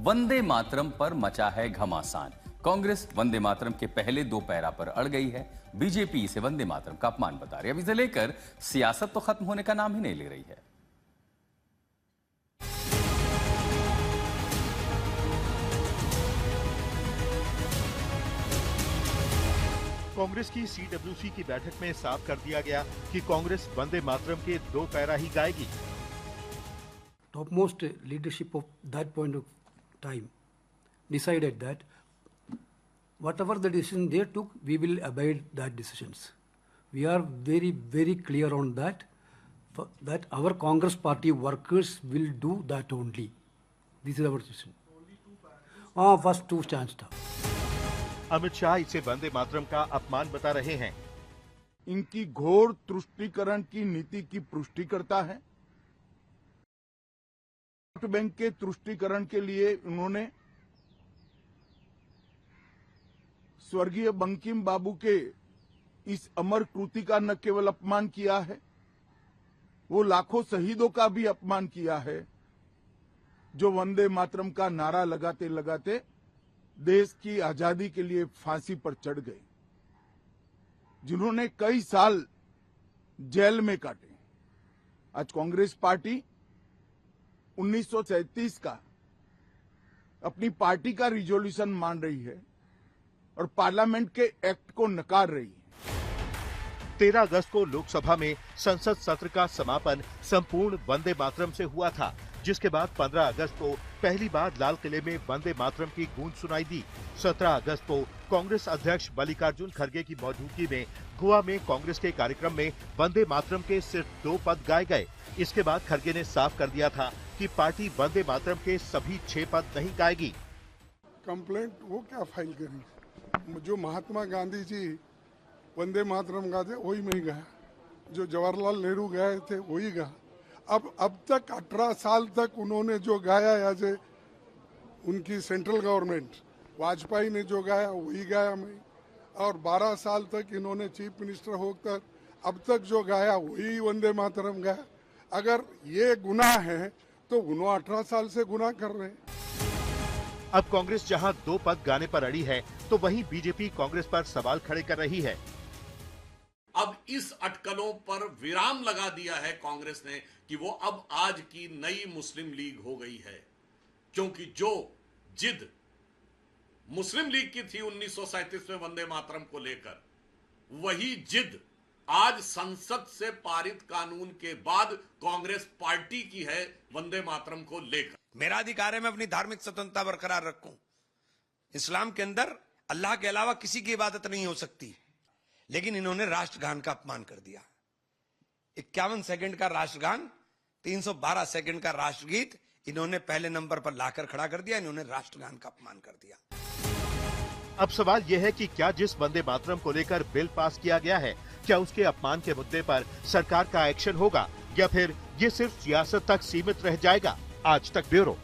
वंदे मातरम पर मचा है घमासान। कांग्रेस वंदे मातरम के पहले दो पैरा पर अड़ गई है। बीजेपी इसे वंदे मातरम का अपमान बता रही है। अब इसे लेकर सियासत तो खत्म होने का नाम ही नहीं ले रही है। कांग्रेस की सीडब्ल्यूसी की बैठक में साफ कर दिया गया कि कांग्रेस वंदे मातरम के दो पैरा ही गाएगी। Topmost leadership of that point of time decided that whatever the decision they took, we will obey that decisions. We are very, very clear on that, that our Congress party workers will do that only. This is our decision. First two stands down. Amit Shah इसे वंदे मातरम का अपमान बता रहे हैं। इनकी घोर तुष्टीकरण की नीति की पुष्टि करता है। वोट बैंक के तुष्टीकरण के लिए उन्होंने स्वर्गीय बंकिम बाबू के इस अमर कृति का न केवल अपमान किया है, वो लाखों शहीदों का भी अपमान किया है, जो वंदे मातरम का नारा लगाते लगाते देश की आजादी के लिए फांसी पर चढ़ गए, जिन्होंने कई साल जेल में काटे। आज कांग्रेस पार्टी 1937 का अपनी पार्टी का रिजोल्यूशन मान रही है और पार्लियामेंट के एक्ट को नकार रही है। 13 अगस्त को लोकसभा में संसद सत्र का समापन संपूर्ण वंदे मातरम से हुआ था, जिसके बाद 15 अगस्त को पहली बार लाल किले में वंदे मातरम की गूंज सुनाई दी। 17 अगस्त को कांग्रेस अध्यक्ष मल्लिकार्जुन खड़गे की मौजूदगी में गोवा में कांग्रेस के कार्यक्रम में वंदे मातरम के सिर्फ 2 पद गाए गए। इसके बाद खड़गे ने साफ कर दिया था कि पार्टी वंदे मातरम के सभी 6 पद नहीं गाएगी। कंप्लेंट वो क्या फाइल करी? जो महात्मा गांधी जी वंदे मातरम गाते वही मैं गया, जो जवाहरलाल नेहरू गए थे वही गा। अब तक 18 साल तक उन्होंने जो गाया एज ए उनकी सेंट्रल गवर्नमेंट, वाजपेयी ने जो गाया वही गाया मैं, और 12 साल तक इन्होंने चीफ मिनिस्टर होकर अब तक जो गाया वही वंदे मातरम गाया। अगर ये गुनाह है तो उन्होंने 18 साल से गुनाह कर रहे हैं। अब कांग्रेस जहां 2 पद गाने पर अड़ी है, तो वहीं बीजेपी कांग्रेस पर सवाल खड़े कर रही है। अब इस अटकलों पर विराम लगा दिया है कांग्रेस ने कि वो अब आज की नई मुस्लिम लीग हो गई है, क्योंकि जो जिद मुस्लिम लीग की थी 1937 में वंदे मातरम को लेकर, वही जिद आज संसद से पारित कानून के बाद कांग्रेस पार्टी की है वंदे मातरम को लेकर। मेरा अधिकार है मैं अपनी धार्मिक स्वतंत्रता बरकरार रखूं। इस्लाम के अंदर अल्लाह के अलावा किसी की इबादत नहीं हो सकती, लेकिन इन्होंने राष्ट्रगान का अपमान कर दिया। 51 सेकंड का राष्ट्रगान, 312 सेकंड का राष्ट्रगीत इन्होंने पहले नंबर पर लाकर खड़ा कर दिया। इन्होंने राष्ट्रगान का अपमान कर दिया। अब सवाल यह है कि क्या जिस वंदे मातरम को लेकर बिल पास किया गया है, क्या उसके अपमान के मुद्दे पर सरकार का एक्शन होगा, या फिर ये सिर्फ सियासत तक सीमित रह जाएगा? आज तक ब्यूरो।